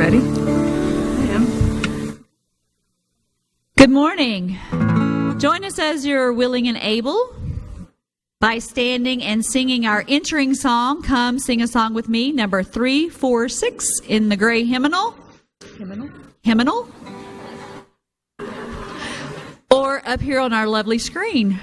Ready? I am. Good morning. Join us as you're willing and able by standing and singing our entering song. Come sing a song with me, number 346 in the gray hymnal. Hymnal. Or up here on our lovely screen.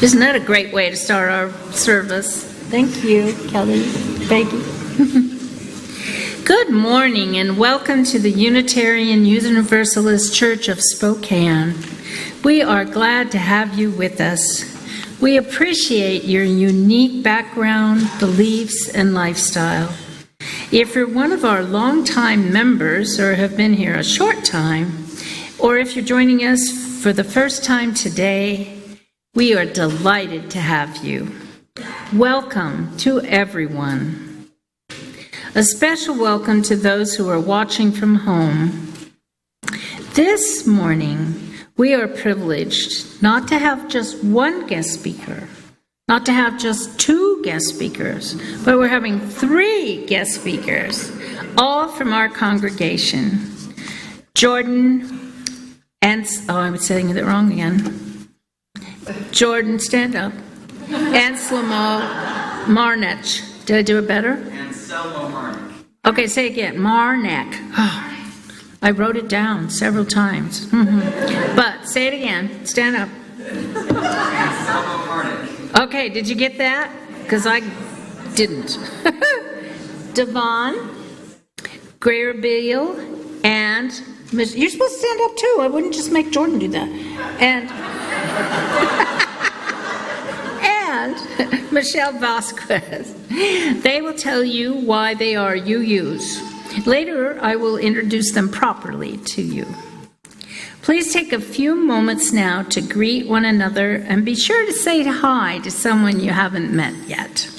Isn't that a great way to start our service? Thank you, Kelly. Peggy. Good morning and welcome to the Unitarian Universalist Church of Spokane. We are glad to have you with us. We appreciate your unique background, beliefs, and lifestyle. If you're one of our longtime members or have been here a short time, or if you're joining us for the first time today, we are delighted to have you. Welcome to everyone. A special welcome to those who are watching from home. This morning, we are privileged not to have just one guest speaker, not to have just two guest speakers, but we're having three guest speakers, all from our congregation. Jordan and, I'm saying it wrong again. Jordan, stand up. Anselmo Marnech. Did I do it better? Anselmo Marnech. Okay, say again. Marnech. Oh, I wrote it down several times. But say it again. Stand up. Anselmo Marnech. Okay, did you get that? Because I didn't. Devon, Grayerbiel, and you're supposed to stand up too. I wouldn't just make Jordan do that. And Michelle Vasquez. They will tell you why they are UUs. Later, I will introduce them properly to you. Please take a few moments now to greet one another and be sure to say hi to someone you haven't met yet.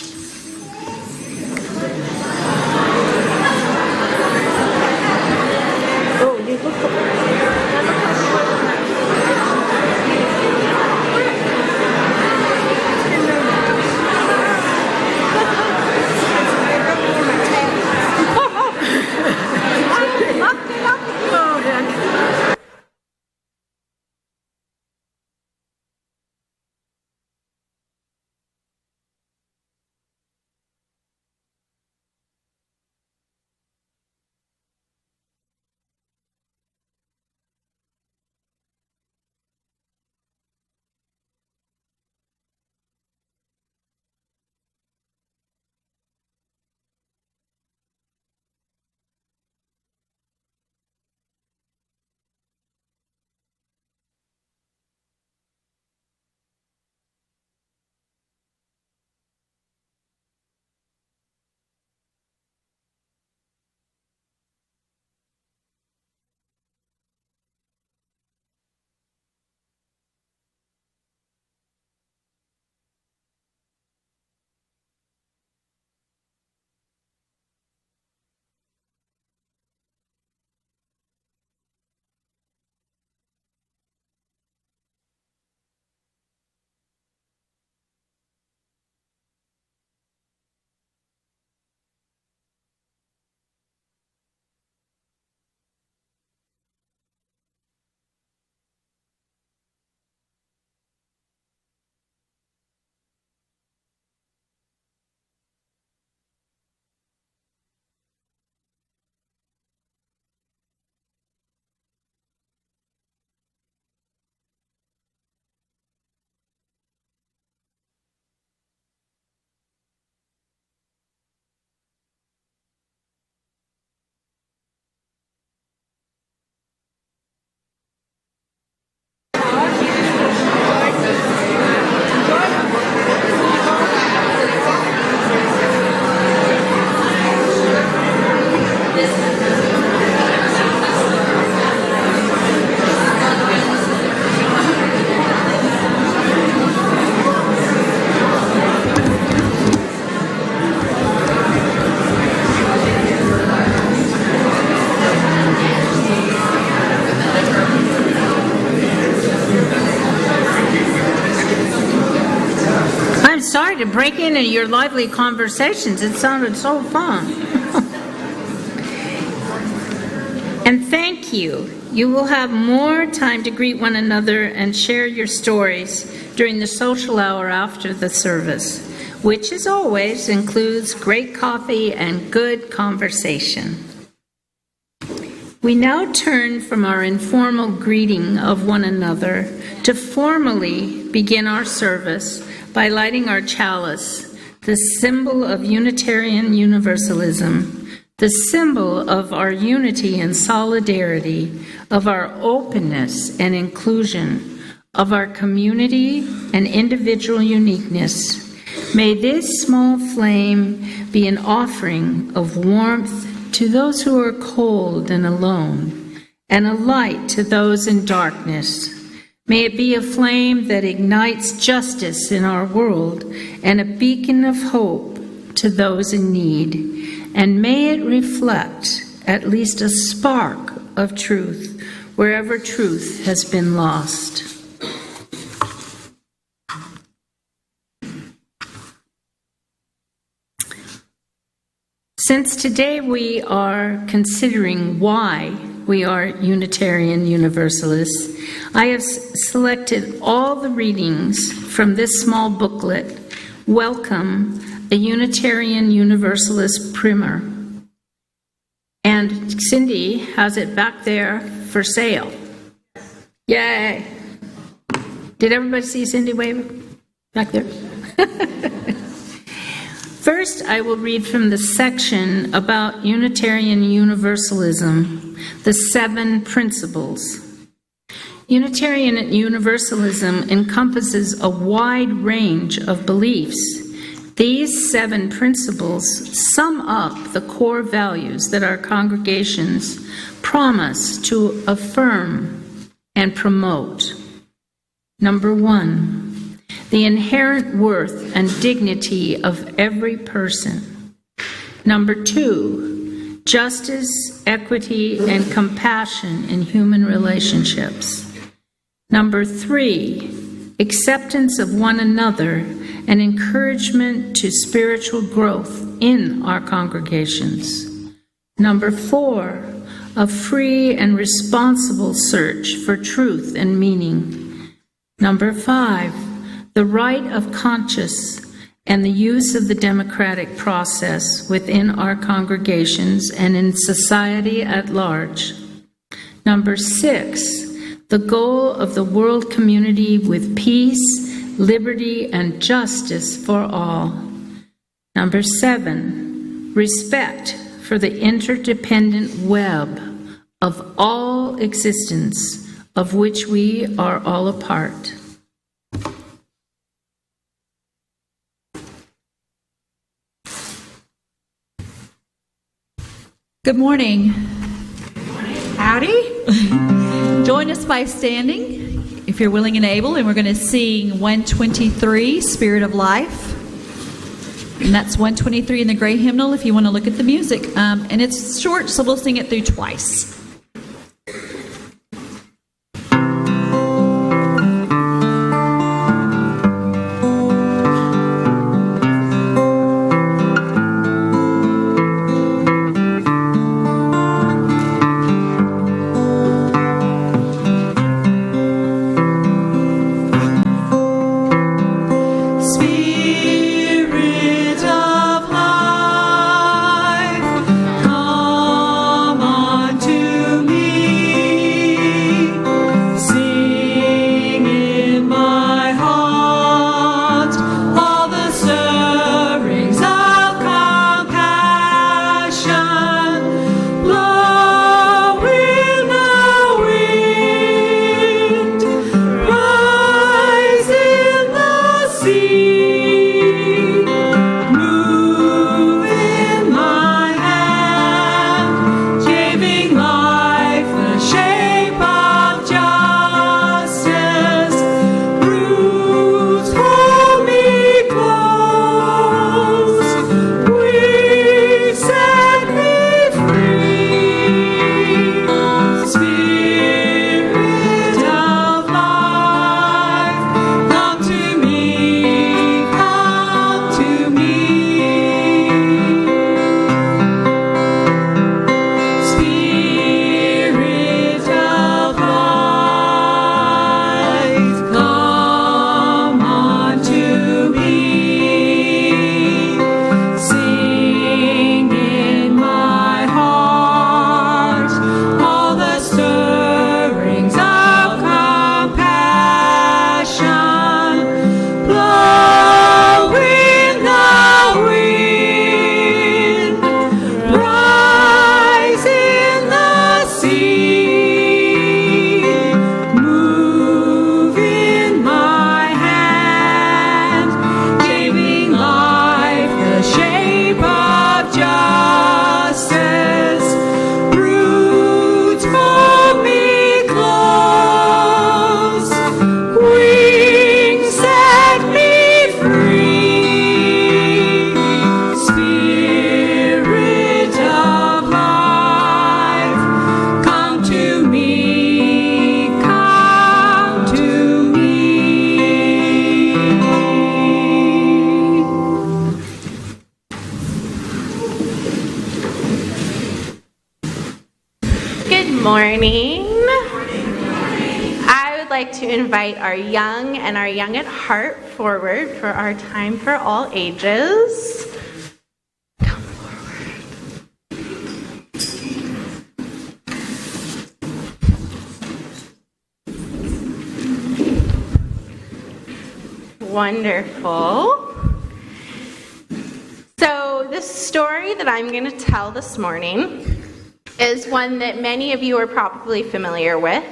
sorry to break into your lively conversations. It sounded so fun. And thank you. You will have more time to greet one another and share your stories during the social hour after the service, which, as always, includes great coffee and good conversation. We now turn from our informal greeting of one another to formally begin our service by lighting our chalice, the symbol of Unitarian Universalism, the symbol of our unity and solidarity, of our openness and inclusion, of our community and individual uniqueness. May this small flame be an offering of warmth to those who are cold and alone, and a light to those in darkness. May it be a flame that ignites justice in our world and a beacon of hope to those in need. And may it reflect at least a spark of truth wherever truth has been lost. Since today we are considering why we are Unitarian Universalists, I have selected all the readings from this small booklet, Welcome, a Unitarian Universalist Primer. And Cindy has it back there for sale. Yay! Did everybody see Cindy wave back there? First, I will read from the section about Unitarian Universalism, the 7 principles. Unitarian Universalism encompasses a wide range of beliefs. These 7 principles sum up the core values that our congregations promise to affirm and promote. Number 1. The inherent worth and dignity of every person. Number 2, justice, equity, and compassion in human relationships. Number 3, acceptance of one another and encouragement to spiritual growth in our congregations. Number 4, a free and responsible search for truth and meaning. Number 5, the right of conscience and the use of the democratic process within our congregations and in society at large. Number 6, the goal of the world community with peace, liberty, and justice for all. Number 7, respect for the interdependent web of all existence of which we are all a part. Good morning. Howdy. Join us by standing, if you're willing and able, and we're going to sing 123, Spirit of Life. And that's 123 in the gray hymnal if you want to look at the music. And it's short, so we'll sing it through twice. To morning. I would like to invite our young and our young at heart forward for our time for all ages. Come forward. Wonderful. So this story that I'm going to tell this morning is one that many of you are probably familiar with,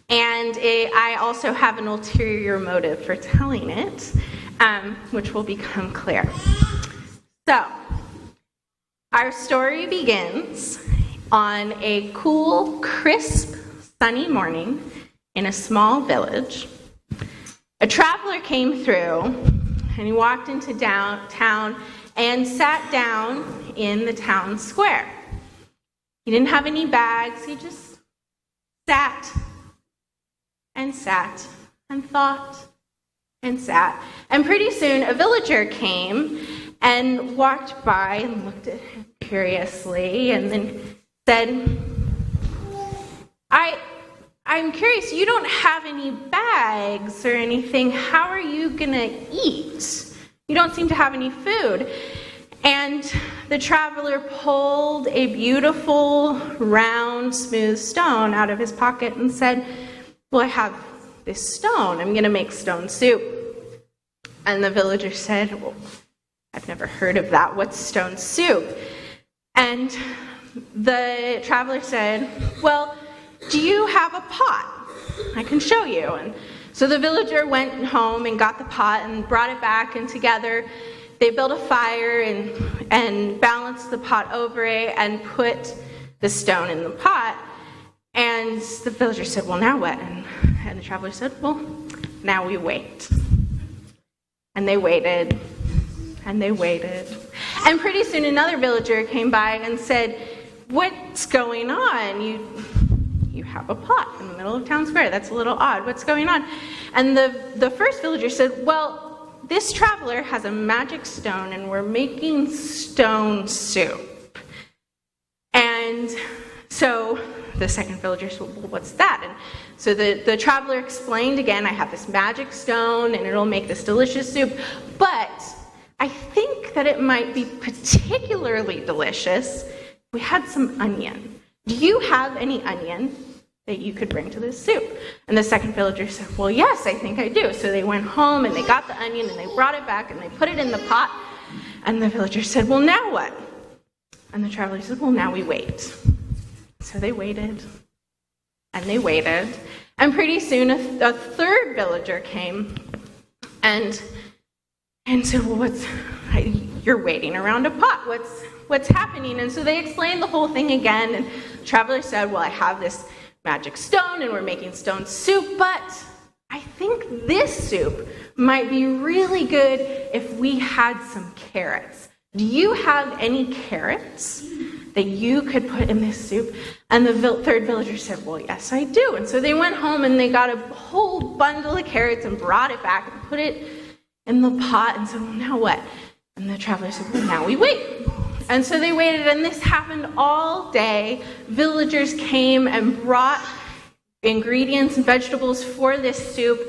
and I also have an ulterior motive for telling it, which will become clear. So, our story begins on a cool, crisp, sunny morning in a small village. A traveler came through, and he walked into downtown and sat down in the town square. He didn't have any bags, he just sat and thought and sat. And pretty soon a villager came and walked by and looked at him curiously and then said, I'm curious, you don't have any bags or anything. How are you going to eat? You don't seem to have any food. And the traveler pulled a beautiful, round, smooth stone out of his pocket and said, well, I have this stone. I'm going to make stone soup. And the villager said, well, I've never heard of that. What's stone soup? And the traveler said, well, do you have a pot? I can show you. And so the villager went home and got the pot and brought it back, and together they built a fire and balanced the pot over it and put the stone in the pot. And the villager said, well, now what? And the traveler said, well, now we wait. And they waited, and they waited. And pretty soon another villager came by and said, what's going on? You have a pot in the middle of town square. That's a little odd. What's going on? And the first villager said, well, this traveler has a magic stone, and we're making stone soup. And so the second villager said, well, what's that? And so the traveler explained again, I have this magic stone, and it'll make this delicious soup, but I think that it might be particularly delicious if we had some onion. Do you have any onion that you could bring to this soup? And the second villager said, well, yes, I think I do. So they went home and they got the onion and they brought it back and they put it in the pot. And the villager said, well, now what? And the traveler said, well, now we wait. So they waited and they waited. And pretty soon a third villager came and said, well, you're waiting around a pot. What's happening? And so they explained the whole thing again. And the traveler said, well, I have this magic stone and we're making stone soup, but I think this soup might be really good if we had some carrots. Do you have any carrots that you could put in this soup? And the third villager said, well, yes, I do. And so they went home and they got a whole bundle of carrots and brought it back and put it in the pot and said, well, now what? And the traveler said, well, now we wait. And so they waited, and this happened all day. Villagers came and brought ingredients and vegetables for this soup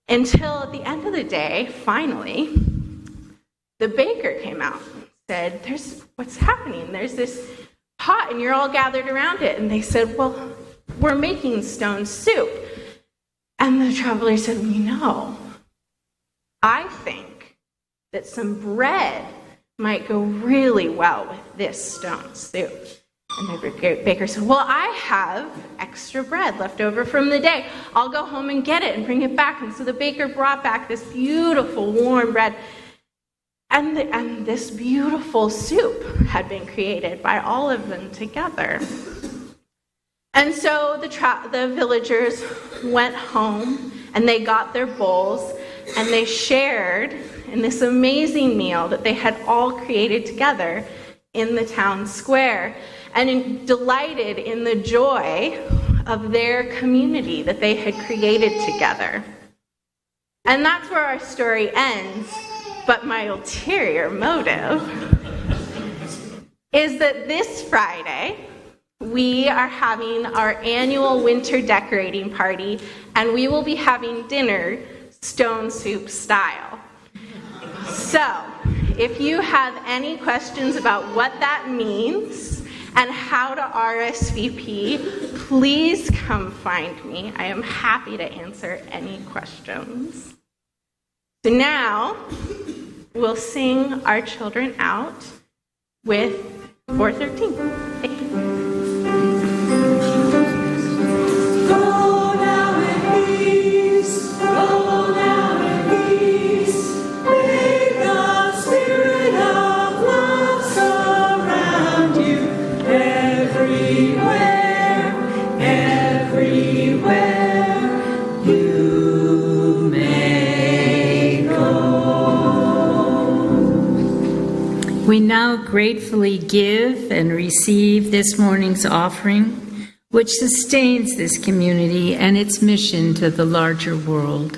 until at the end of the day, finally, the baker came out and said, what's happening? There's this pot, and you're all gathered around it. And they said, well, we're making stone soup. And the traveler said, I think that some bread might go really well with this stone soup. And the baker said, well, I have extra bread left over from the day. I'll go home and get it and bring it back. And so the baker brought back this beautiful warm bread. And this beautiful soup had been created by all of them together. And so the villagers went home and they got their bowls and they shared in this amazing meal that they had all created together in the town square, and delighted in the joy of their community that they had created together. And that's where our story ends, but my ulterior motive is that this Friday, we are having our annual winter decorating party, and we will be having dinner stone soup style. So, if you have any questions about what that means and how to RSVP, please come find me. I am happy to answer any questions. So now, we'll sing our children out with 413. Thank you. We now gratefully give and receive this morning's offering, which sustains this community and its mission to the larger world.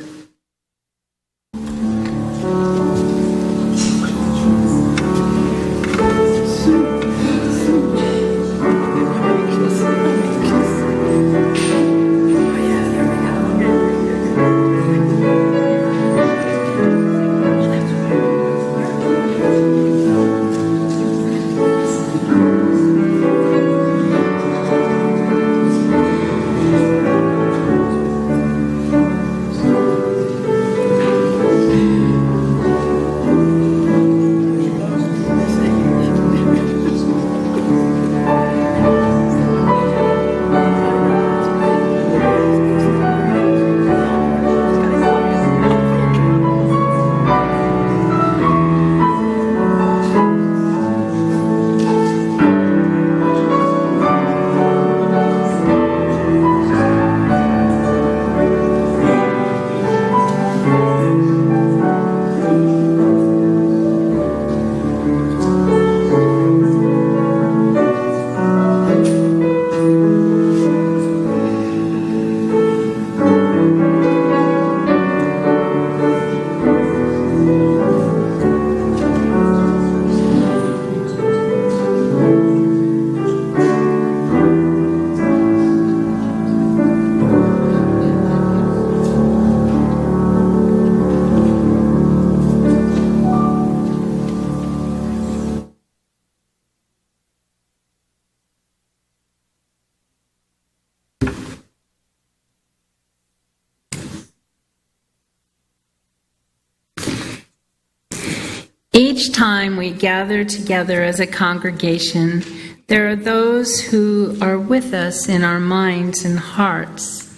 Each time we gather together as a congregation, there are those who are with us in our minds and hearts,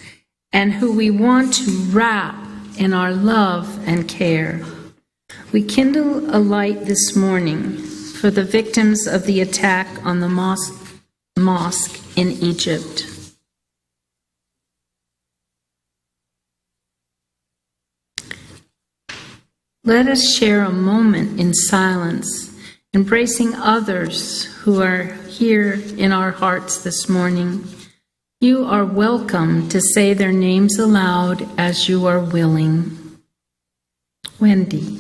and who we want to wrap in our love and care. We kindle a light this morning for the victims of the attack on the mosque in Egypt. Let us share a moment in silence, embracing others who are here in our hearts this morning. You are welcome to say their names aloud as you are willing. Wendy.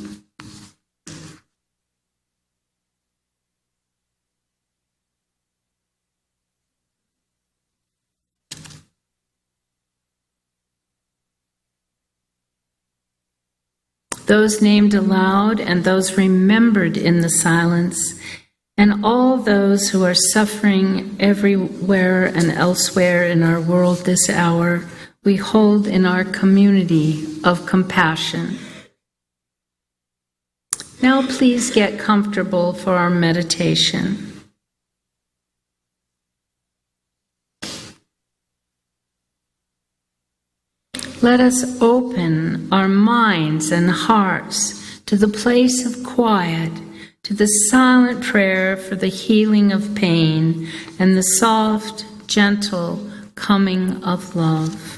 Those named aloud and those remembered in the silence, and all those who are suffering everywhere and elsewhere in our world this hour, we hold in our community of compassion. Now please get comfortable for our meditation. Let us open our minds and hearts to the place of quiet, to the silent prayer for the healing of pain and the soft, gentle coming of love.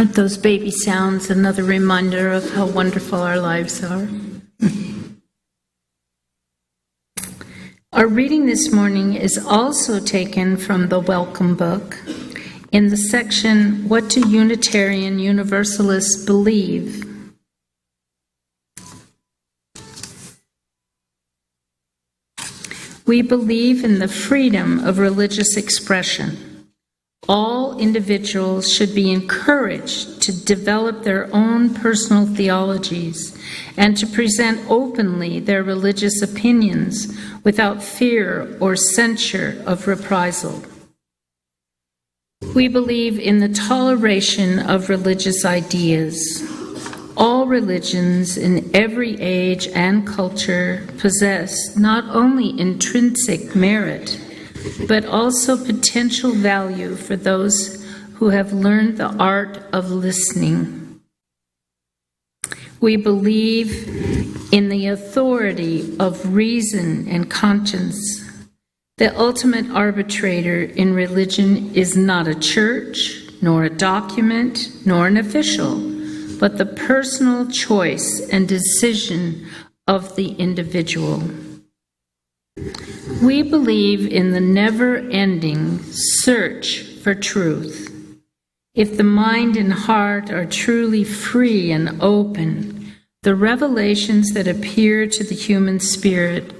Aren't those baby sounds another reminder of how wonderful our lives are? Our reading this morning is also taken from the Welcome Book in the section, What Do Unitarian Universalists Believe? We believe in the freedom of religious expression. All individuals should be encouraged to develop their own personal theologies and to present openly their religious opinions without fear or censure of reprisal. We believe in the toleration of religious ideas. All religions in every age and culture possess not only intrinsic merit, but also potential value for those who have learned the art of listening. We believe in the authority of reason and conscience. The ultimate arbitrator in religion is not a church, nor a document, nor an official, but the personal choice and decision of the individual. We believe in the never-ending search for truth. If the mind and heart are truly free and open, the revelations that appear to the human spirit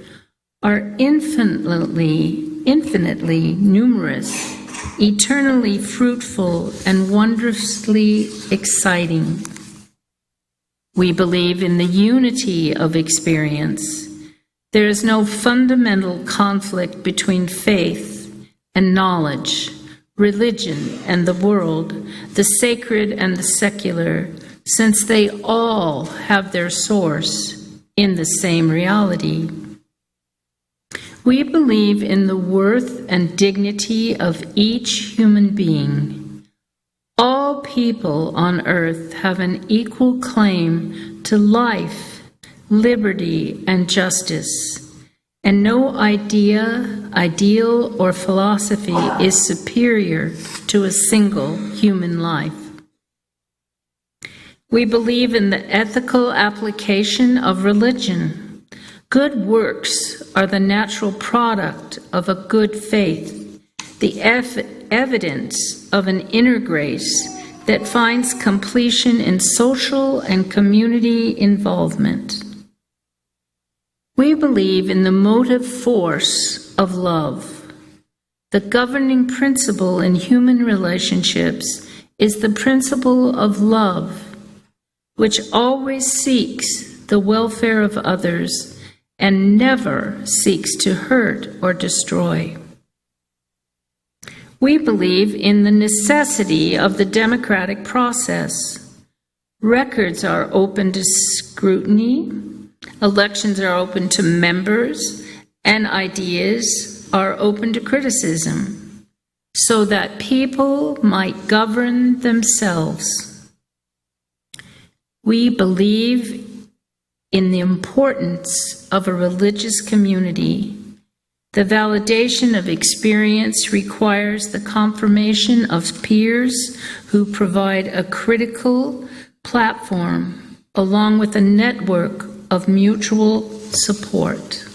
are infinitely numerous, eternally fruitful, and wondrously exciting. We believe in the unity of experience. There is no fundamental conflict between faith and knowledge, religion and the world, the sacred and the secular, since they all have their source in the same reality. We believe in the worth and dignity of each human being. All people on earth have an equal claim to life, liberty, and justice, and no idea, ideal, or philosophy is superior to a single human life. We believe in the ethical application of religion. Good works are the natural product of a good faith, the evidence of an inner grace that finds completion in social and community involvement. We believe in the motive force of love. The governing principle in human relationships is the principle of love, which always seeks the welfare of others and never seeks to hurt or destroy. We believe in the necessity of the democratic process. Records are open to scrutiny, elections are open to members, and ideas are open to criticism, so that people might govern themselves. We believe in the importance of a religious community. The validation of experience requires the confirmation of peers who provide a critical platform along with a network of mutual support.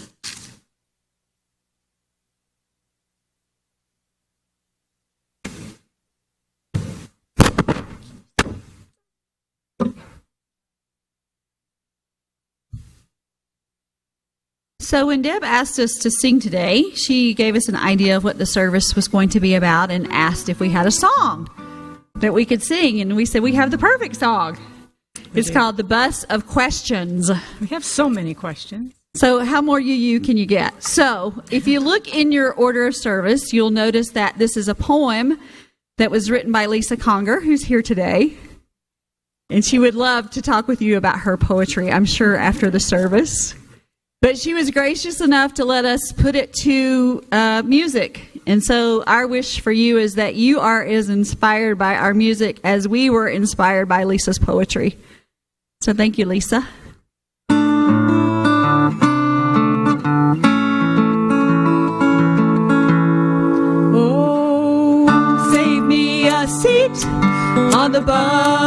So when Deb asked us to sing today, she gave us an idea of what the service was going to be about and asked if we had a song that we could sing. And we said we have the perfect song. It's called The Bus of Questions. We have so many questions. So how more you can you get? So if you look in your order of service, you'll notice that this is a poem that was written by Lisa Conger, who's here today. And she would love to talk with you about her poetry, I'm sure, after the service. But she was gracious enough to let us put it to music. And so our wish for you is that you are as inspired by our music as we were inspired by Lisa's poetry. So thank you, Lisa. Oh, save me a seat on the bus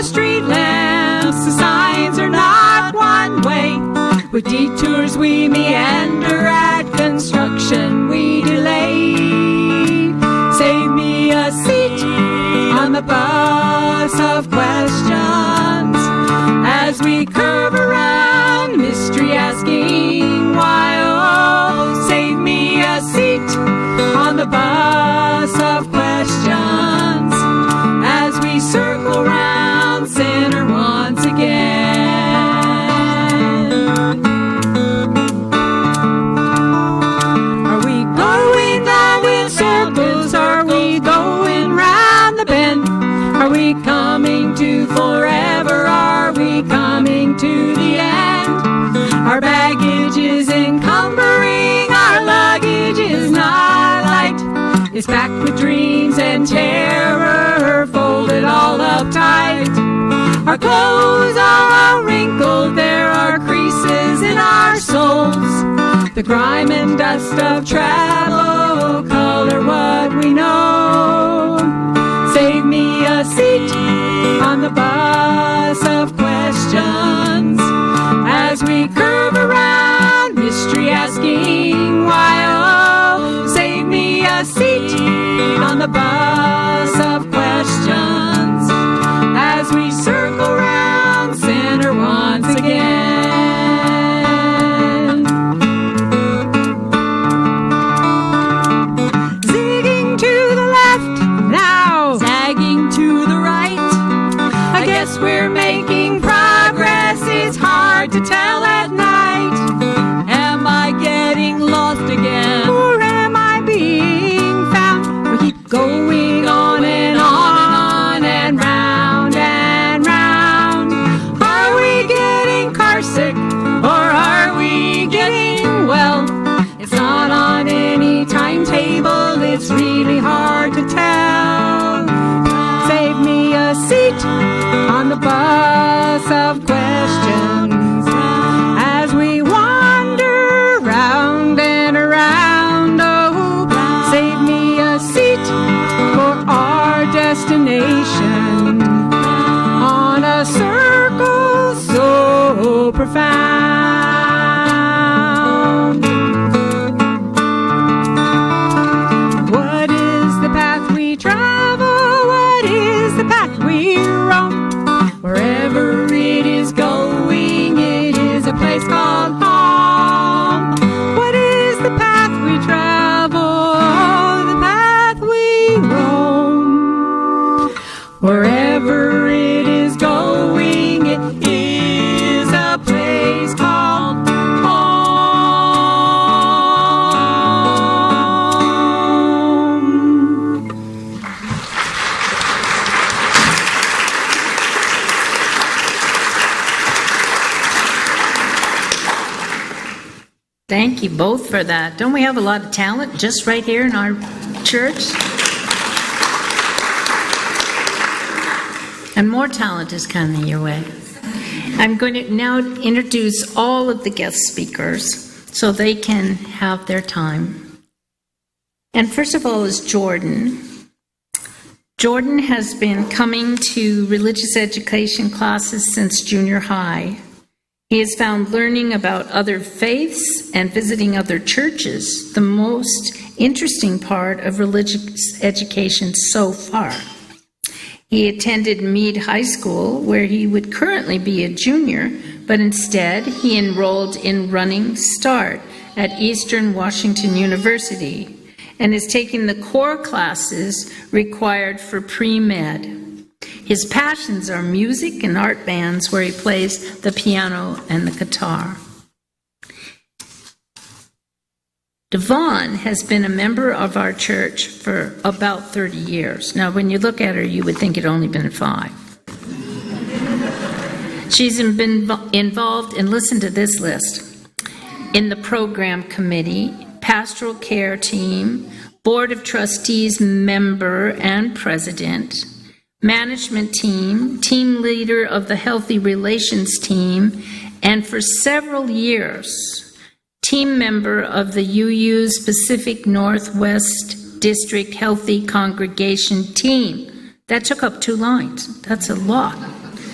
no street lamps, the signs are not one way. With detours we meander, at construction we delay. Save me a seat on the bus of questions as we curve around mystery, asking why. Oh, save me a seat on the bus of questions as we circle round center once again. Are we going round in circles? Are we going round the bend? Are we coming to forever? Are we coming to the end? Our baggage is encumbering, our luggage is not light. It's packed with dreams and terror, folded all up tight. Our clothes are all wrinkled, there are creases in our souls. The grime and dust of travel color what we know. Save me a seat on the bus of questions as we curve around mystery, asking why. Oh, save me a seat on the bus of questions as we circle round center once again. Zigging to the left now, zagging to the right. I guess we're making progress, it's hard to tell at night. Am I getting lost again, or am I being found? We keep going on and on and round and round. Are we getting carsick, or are we getting well? It's not on any timetable, it's really hard to tell. Save me a seat on the bus of questions as we wander round and around. Oh, save me a seat for our destination on a circle so profound. What is the path we travel? What is the path we roam? Wherever it is going, it is a place called home. What is the path we travel? The path we roam. Wherever it is going, it is a place called home. Thank you both for that. Don't we have a lot of talent just right here in our church? And more talent is coming your way. I'm going to now introduce all of the guest speakers so they can have their time. And first of all is Jordan. Jordan has been coming to religious education classes since junior high. He has found learning about other faiths and visiting other churches the most interesting part of religious education so far. He attended Meade High School, where he would currently be a junior, but instead he enrolled in Running Start at Eastern Washington University and is taking the core classes required for pre-med. His passions are music and art bands, where he plays the piano and the guitar. Devon has been a member of our church for about 30 years. Now, when you look at her, you would think it only been 5. She's been involved, and listen to this list, in the program committee, pastoral care team, board of trustees member and president, management team, team leader of the healthy relations team, and for several years, team member of the UU's Pacific Northwest District Healthy Congregation team. That took up 2 lines. That's a lot.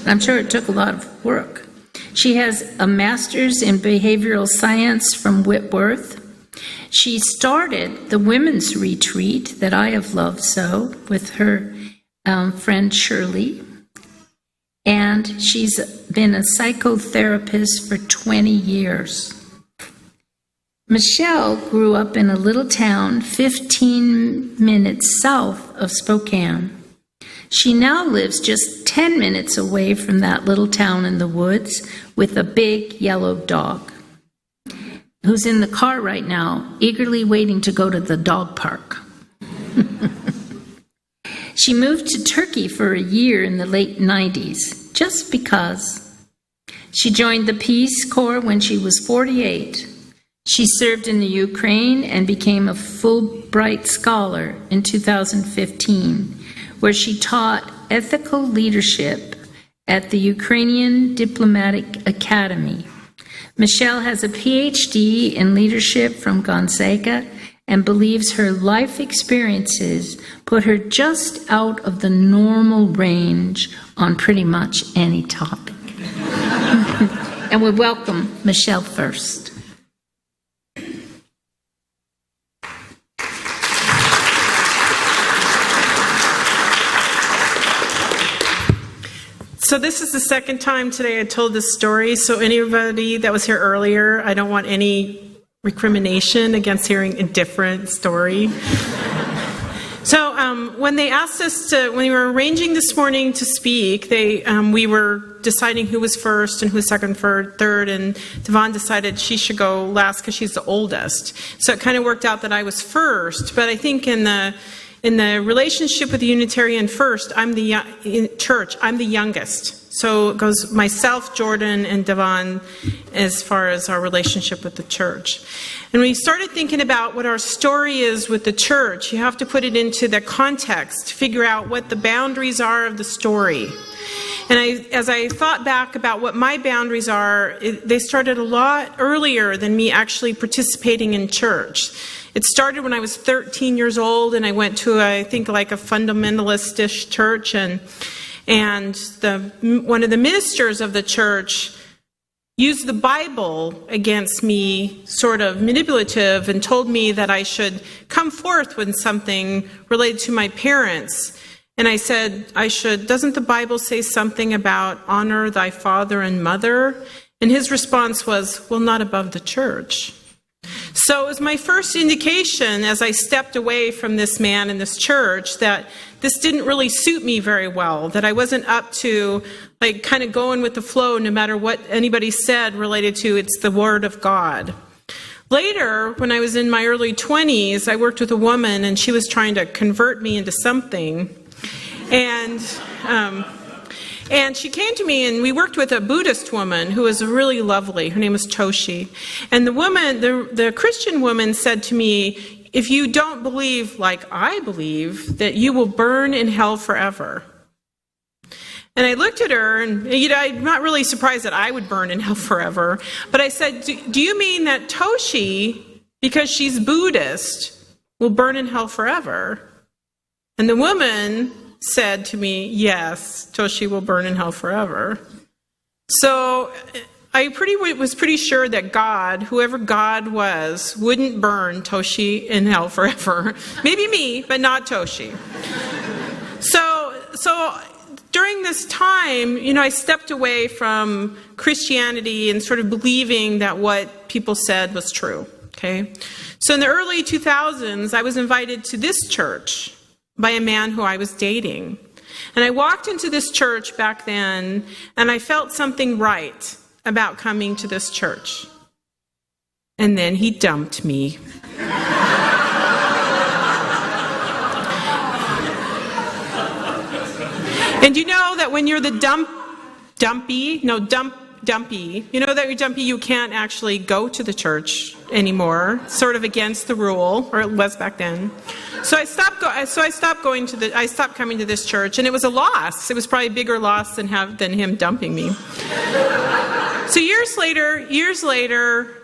I'm sure it took a lot of work. She has a master's in behavioral science from Whitworth. She started the women's retreat that I have loved so with her friend Shirley. And she's been a psychotherapist for 20 years. Michelle grew up in a little town 15 minutes south of Spokane. She now lives just 10 minutes away from that little town in the woods with a big yellow dog, who's in the car right now, eagerly waiting to go to the dog park. She moved to Turkey for a year in the late 90s, just because. She joined the Peace Corps when she was 48. She served in the Ukraine and became a Fulbright Scholar in 2015, where she taught ethical leadership at the Ukrainian Diplomatic Academy. Michelle has a PhD in leadership from Gonzaga and believes her life experiences put her just out of the normal range on pretty much any topic. And we welcome Michelle first. So this is the second time today I told this story. So anybody that was here earlier, I don't want any recrimination against hearing a different story. So when they asked us when we were arranging this morning to speak, we were deciding who was first and who was second, third, and Devon decided she should go last because she's the oldest. So it kind of worked out that I was first. But I think in the relationship with the Unitarian first, I'm the youngest. So it goes myself, Jordan, and Devon as far as our relationship with the church. And we started thinking about what our story is with the church. You have to put it into the context, figure out what the boundaries are of the story. And as I thought back about what my boundaries are, they started a lot earlier than me actually participating in church. It started when I was 13 years old, and I went to, I think, like a fundamentalist-ish church, and one of the ministers of the church used the Bible against me, sort of manipulative, and told me that I should come forth with something related to my parents. And I said, doesn't the Bible say something about honor thy father and mother? And his response was, well, not above the church. So it was my first indication as I stepped away from this man in this church that this didn't really suit me very well, that I wasn't up to like kind of going with the flow no matter what anybody said related to it's the Word of God. Later, when I was in my early 20s, I worked with a woman and she was trying to convert me into something. And she came to me, and we worked with a Buddhist woman who was really lovely. Her name was Toshi. And the woman, the Christian woman said to me, if you don't believe like I believe, that you will burn in hell forever. And I looked at her, and I'm not really surprised that I would burn in hell forever. But I said, do you mean that Toshi, because she's Buddhist, will burn in hell forever? And the woman said to me, yes, Toshi will burn in hell forever. So I was pretty sure that God, whoever God was, wouldn't burn Toshi in hell forever. Maybe me, but not Toshi. So during this time, I stepped away from Christianity and sort of believing that what people said was true. Okay. So in the early 2000s, I was invited to this church by a man who I was dating. And I walked into this church back then, and I felt something right about coming to this church. And then he dumped me. And you know that when you're the dumpy, you know that you're dumpy, you can't actually go to the church anymore, sort of against the rule, or it was back then. So I stopped coming to this church, and it was a loss. It was probably a bigger loss than him dumping me. So years later,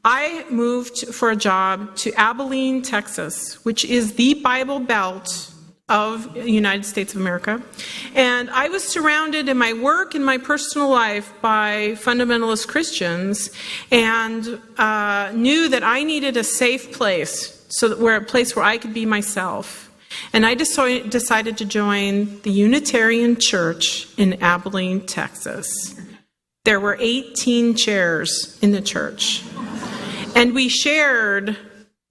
I moved for a job to Abilene, Texas, which is the Bible Belt of the United States of America. And I was surrounded in my work and my personal life by fundamentalist Christians, and knew that I needed a safe place, a place where I could be myself. And I decided to join the Unitarian Church in Abilene, Texas. There were 18 chairs in the church. And we shared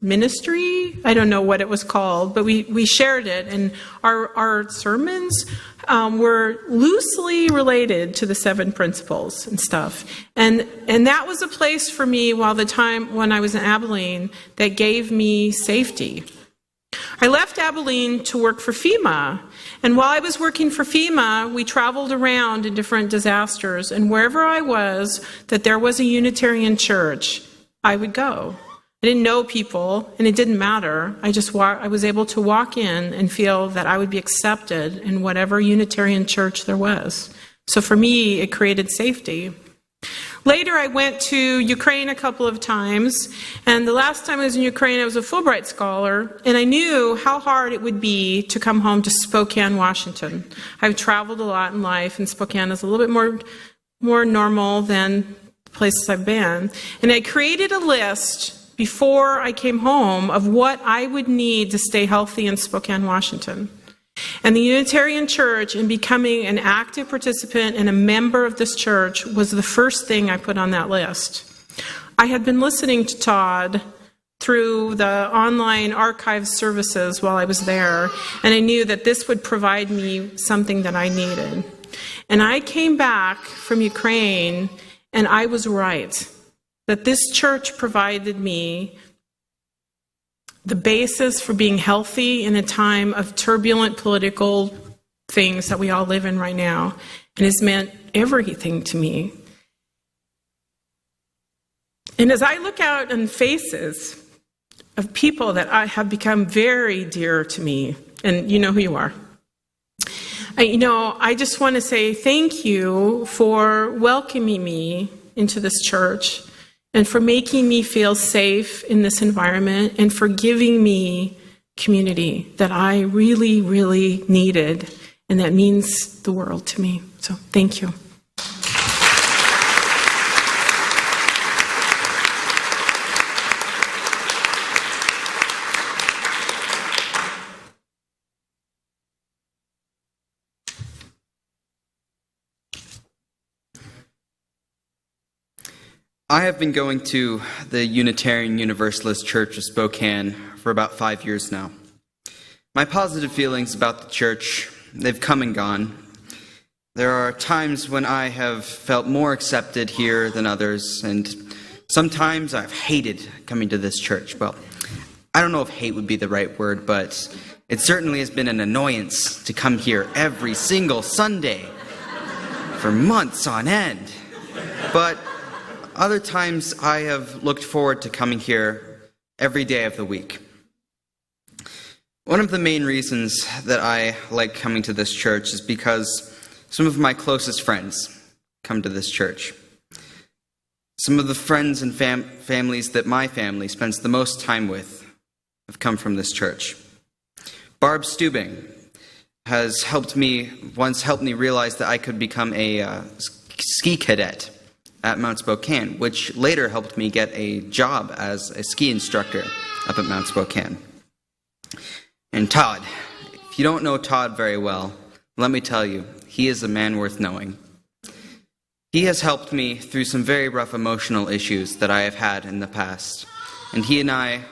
ministry. I don't know what it was called, but we shared it. And our sermons were loosely related to the 7 principles and stuff. And that was a place for me when I was in Abilene that gave me safety. I left Abilene to work for FEMA. And while I was working for FEMA, we traveled around in different disasters. And wherever I was, that there was a Unitarian church, I would go. I didn't know people, and it didn't matter. I was able to walk in and feel that I would be accepted in whatever Unitarian church there was. So for me, it created safety. Later, I went to Ukraine a couple of times, and the last time I was in Ukraine, I was a Fulbright scholar, and I knew how hard it would be to come home to Spokane, Washington. I've traveled a lot in life, and Spokane is a little bit more normal than places I've been. And I created a list before I came home of what I would need to stay healthy in Spokane, Washington. And the Unitarian Church, and becoming an active participant and a member of this church, was the first thing I put on that list. I had been listening to Todd through the online archive services while I was there, and I knew that this would provide me something that I needed. And I came back from Ukraine, and I was right, that this church provided me the basis for being healthy in a time of turbulent political things that we all live in right now, and has meant everything to me. And as I look out on faces of people that have become very dear to me, and you know who you are, I just want to say thank you for welcoming me into this church, and for making me feel safe in this environment, and for giving me community that I really, really needed, and that means the world to me. So thank you. I have been going to the Unitarian Universalist Church of Spokane for about 5 years now. My positive feelings about the church, they've come and gone. There are times when I have felt more accepted here than others, and sometimes I've hated coming to this church. Well, I don't know if hate would be the right word, but it certainly has been an annoyance to come here every single Sunday for months on end. But other times I have looked forward to coming here every day of the week. One of the main reasons that I like coming to this church is because some of my closest friends come to this church. Some of the friends and families that my family spends the most time with have come from this church. Barb Stubing has once helped me realize that I could become a ski cadet at Mount Spokane, which later helped me get a job as a ski instructor up at Mount Spokane. And Todd, if you don't know Todd very well, let me tell you, he is a man worth knowing. He has helped me through some very rough emotional issues that I have had in the past. And he and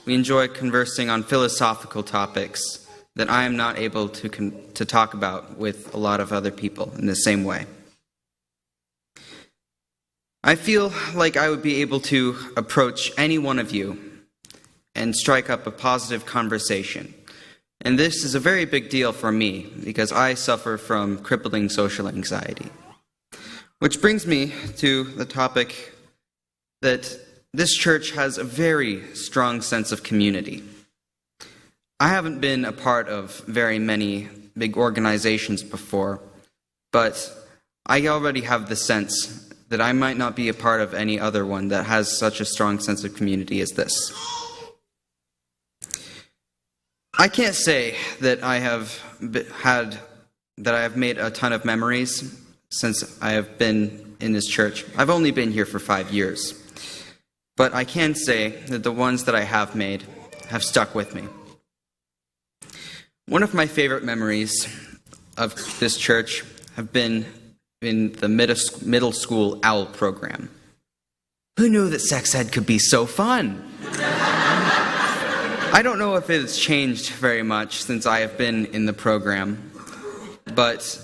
we enjoy conversing on philosophical topics that I am not able to talk about with a lot of other people in the same way. I feel like I would be able to approach any one of you and strike up a positive conversation. And this is a very big deal for me because I suffer from crippling social anxiety. Which brings me to the topic that this church has a very strong sense of community. I haven't been a part of very many big organizations before, but I already have the sense that I might not be a part of any other one that has such a strong sense of community as this. I can't say that I have made a ton of memories since I have been in this church. I've only been here for 5 years. But I can say that the ones that I have made have stuck with me. One of my favorite memories of this church have been in the middle school OWL program. Who knew that sex ed could be so fun? I don't know if it has changed very much since I have been in the program, but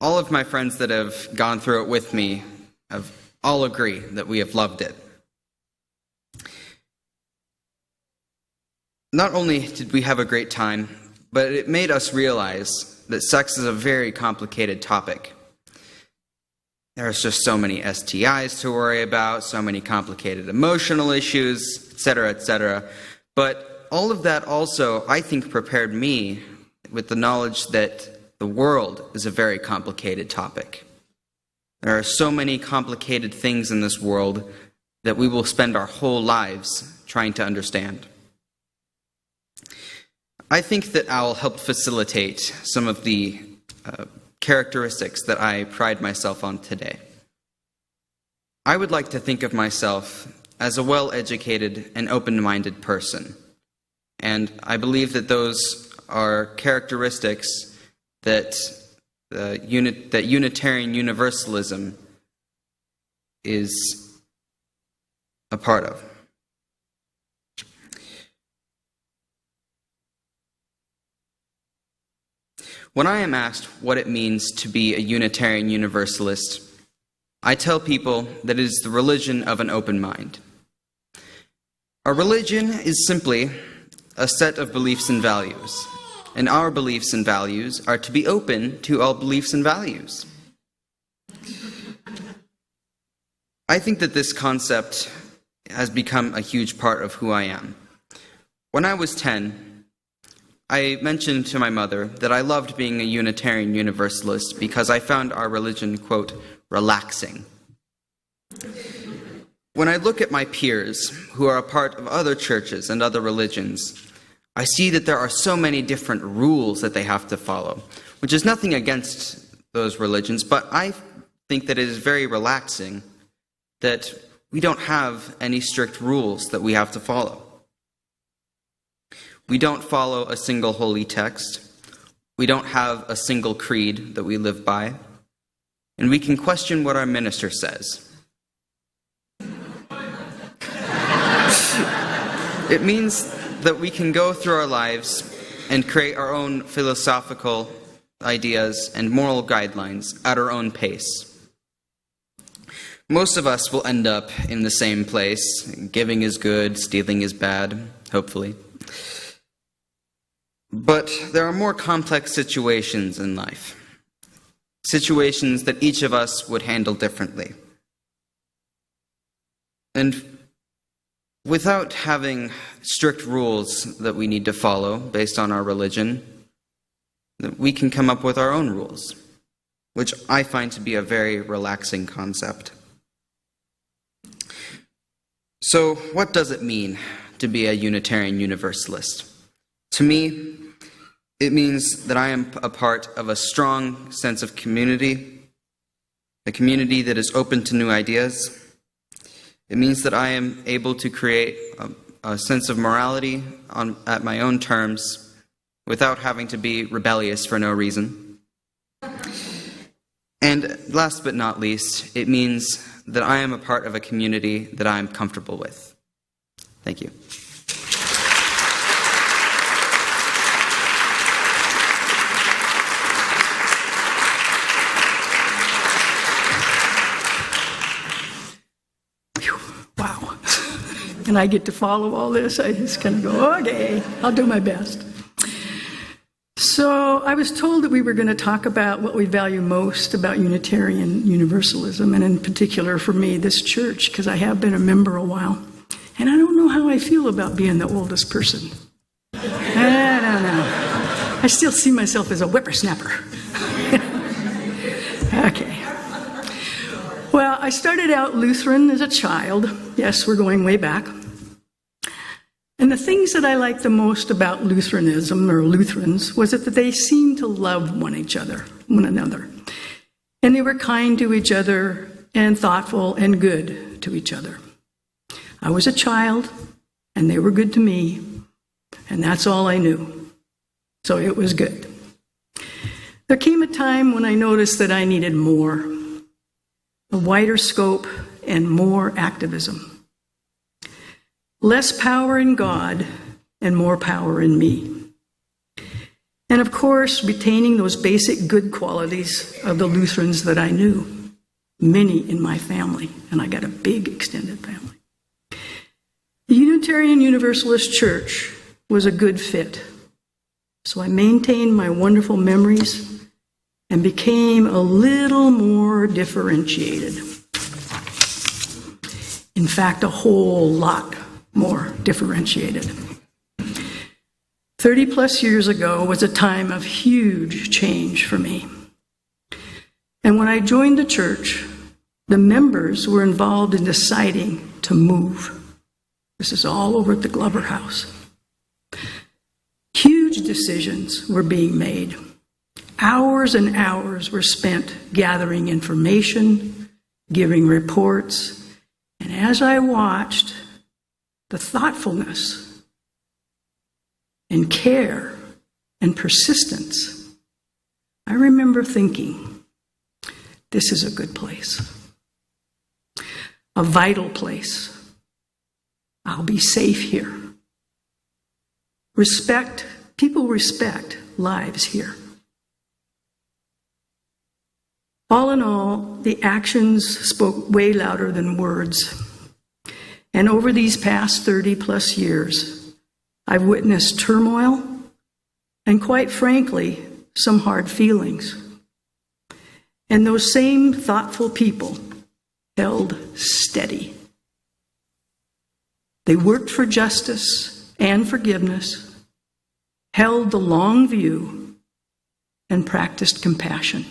all of my friends that have gone through it with me have all agree that we have loved it. Not only did we have a great time, but it made us realize that sex is a very complicated topic. There's just so many STIs to worry about, so many complicated emotional issues, etc., etc. But all of that also, I think, prepared me with the knowledge that the world is a very complicated topic. There are so many complicated things in this world that we will spend our whole lives trying to understand. I think that OWL helped facilitate some of the characteristics that I pride myself on today. I would like to think of myself as a well-educated and open-minded person, and I believe that those are characteristics that Unitarian Universalism is a part of. When I am asked what it means to be a Unitarian Universalist, I tell people that it is the religion of an open mind. A religion is simply a set of beliefs and values, and our beliefs and values are to be open to all beliefs and values. I think that this concept has become a huge part of who I am. When I was 10, I mentioned to my mother that I loved being a Unitarian Universalist because I found our religion, quote, relaxing. When I look at my peers who are a part of other churches and other religions, I see that there are so many different rules that they have to follow, which is nothing against those religions, but I think that it is very relaxing that we don't have any strict rules that we have to follow. We don't follow a single holy text. We don't have a single creed that we live by. And we can question what our minister says. It means that we can go through our lives and create our own philosophical ideas and moral guidelines at our own pace. Most of us will end up in the same place. Giving is good, stealing is bad, hopefully. But there are more complex situations in life, situations that each of us would handle differently. And without having strict rules that we need to follow based on our religion, we can come up with our own rules, which I find to be a very relaxing concept. So, what does it mean to be a Unitarian Universalist? To me, it means that I am a part of a strong sense of community, a community that is open to new ideas. It means that I am able to create a sense of morality at my own terms without having to be rebellious for no reason. And last but not least, it means that I am a part of a community that I am comfortable with. Thank you. Wow. And I get to follow all this. I just kind of go, okay, I'll do my best. So I was told that we were going to talk about what we value most about Unitarian Universalism, and in particular for me, this church, because I have been a member a while. And I don't know how I feel about being the oldest person. I don't know. I still see myself as a whippersnapper. Okay. Well, I started out Lutheran as a child. Yes, we're going way back. And And the things that I liked the most about Lutheranism, or Lutherans, was that they seemed to love one another. And they were kind to each other and thoughtful and good to each other. I was a child, and they were good to me, and that's all I knew. So it was good. There came a time when I noticed that I needed more, a wider scope and more activism. Less power in God and more power in me. And of course, retaining those basic good qualities of the Lutherans that I knew, many in my family, and I got a big extended family. The Unitarian Universalist Church was a good fit. So I maintained my wonderful memories and became a little more differentiated. In fact, a whole lot more differentiated. 30 plus years ago was a time of huge change for me. And when I joined the church, the members were involved in deciding to move. This is all over at the Glover House. Huge decisions were being made. Hours and hours were spent gathering information, giving reports, and as I watched, the thoughtfulness and care and persistence, I remember thinking, this is a good place, a vital place. I'll be safe here. People respect lives here. All in all, the actions spoke way louder than words. And over these past 30 plus years, I've witnessed turmoil and, quite frankly, some hard feelings. And those same thoughtful people held steady. They worked for justice and forgiveness, held the long view, and practiced compassion.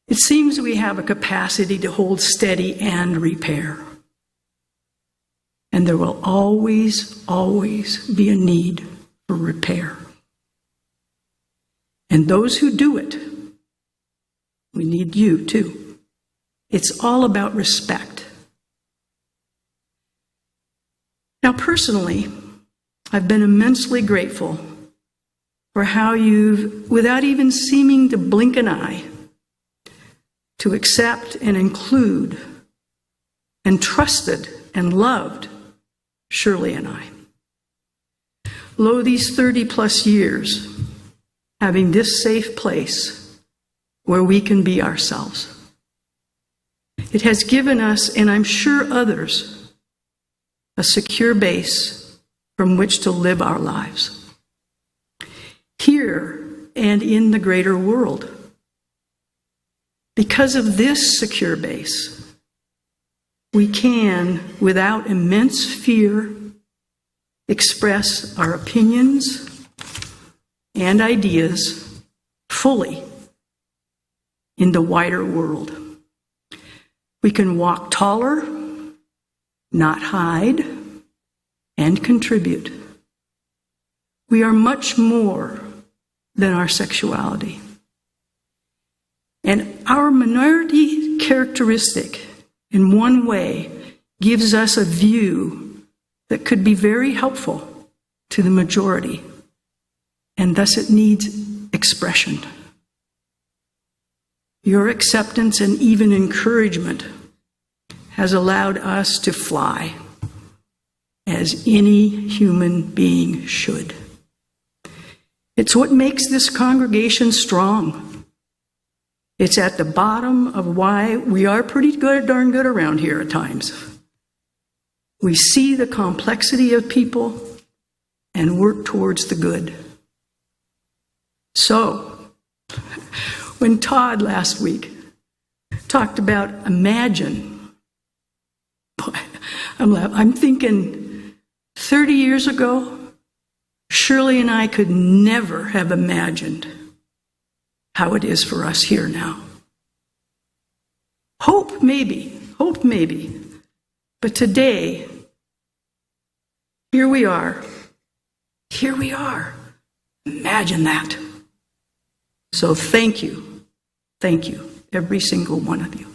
It seems we have a capacity to hold steady and repair. And there will always, always be a need for repair. And those who do it, we need you too. It's all about respect. Now, personally, I've been immensely grateful for how you've, without even seeming to blink an eye, to accept and include and trusted and loved Shirley and I. Lo, these 30 plus years, having this safe place where we can be ourselves. It has given us, and I'm sure others, a secure base from which to live our lives. Here and in the greater world. Because of this secure base, we can, without immense fear, express our opinions and ideas fully in the wider world. We can walk taller, not hide, and contribute. We are much more than our sexuality. And our minority characteristic, in one way, gives us a view that could be very helpful to the majority, and thus it needs expression. Your acceptance and even encouragement has allowed us to fly, as any human being should. It's what makes this congregation strong. It's at the bottom of why we are pretty darn good around here at times. We see the complexity of people and work towards the good. So, when Todd last week talked about imagine, I'm thinking 30 years ago, Shirley and I could never have imagined how it is for us here now. Hope maybe. But today, Here we are. Here we are. Imagine that. So thank you. Thank you, every single one of you.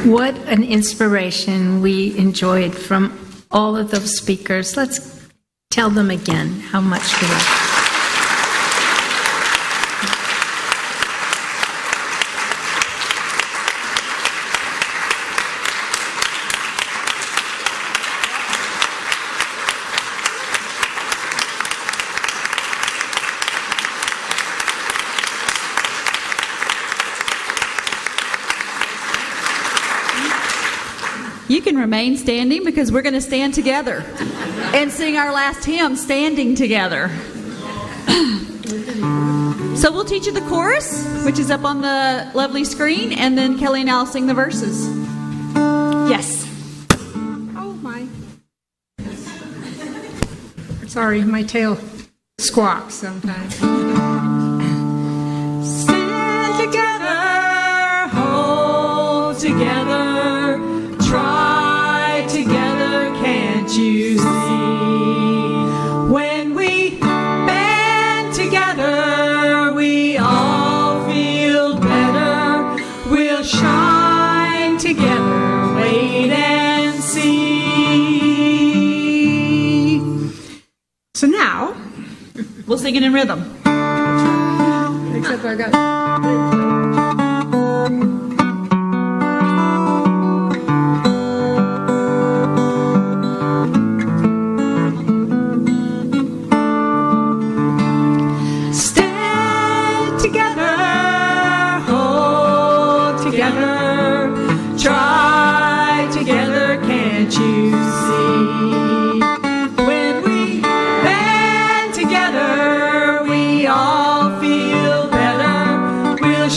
What an inspiration we enjoyed from all of those speakers. Let's tell them again how much we love them. You can remain standing because we're going to stand together and sing our last hymn standing together. So we'll teach you the chorus, which is up on the lovely screen, and then Kelly and I'll sing the verses. Yes. Oh, my. Sorry, my tail squawks sometimes. Stand together, hold together, try together, can't you see? When we band together, we all feel better. We'll shine together, wait and see. So now, We'll sing it in rhythm. except I got... Stand together, hold together, try together, can't you see? When we band together, we all feel better. We'll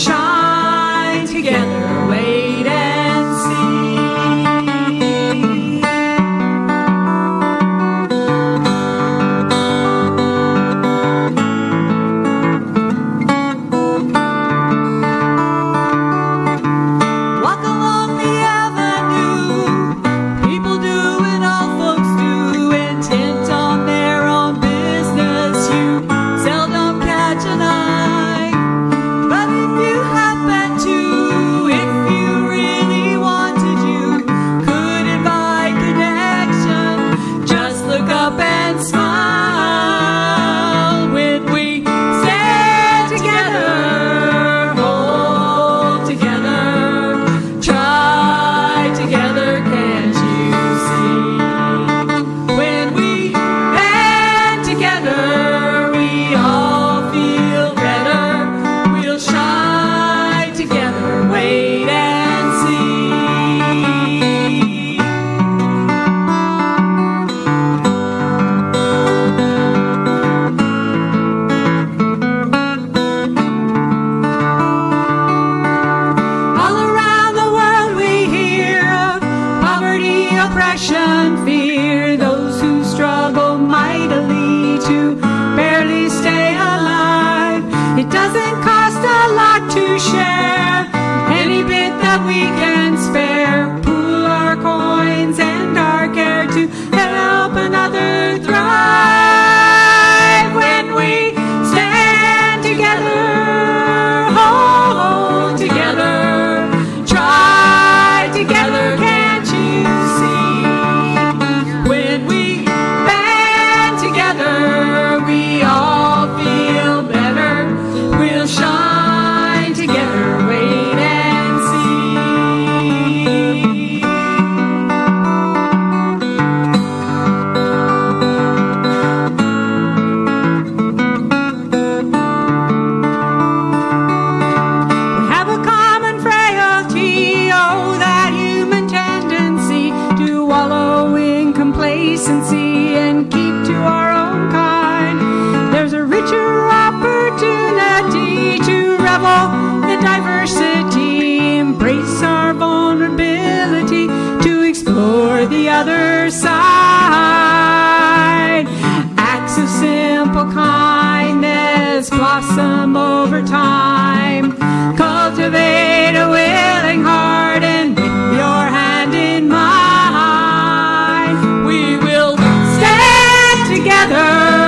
time. Cultivate a willing heart and with your hand in mine. We will stand together.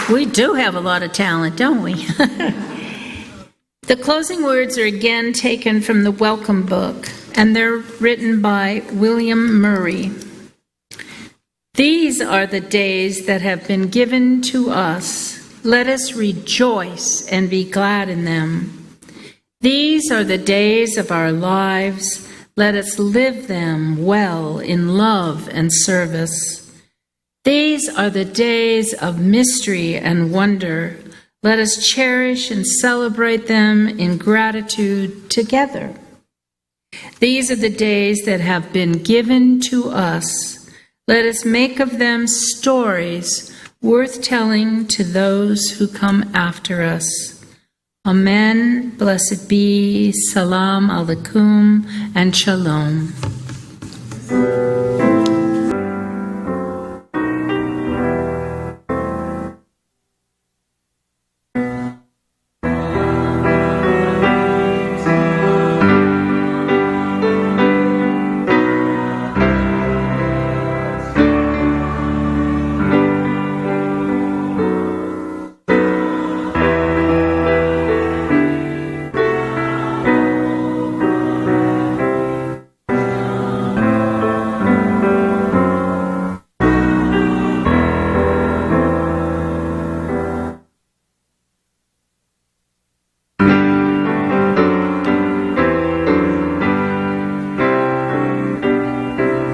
We do have a lot of talent, don't we? The closing words are again taken from the Welcome Book, and they're written by William Murray. These are the days that have been given to us. Let us rejoice and be glad in them. These are the days of our lives. Let us live them well in love and service. These are the days of mystery and wonder. Let us cherish and celebrate them in gratitude together. These are the days that have been given to us. Let us make of them stories worth telling to those who come after us. Amen. Blessed be. Salam alaikum and shalom.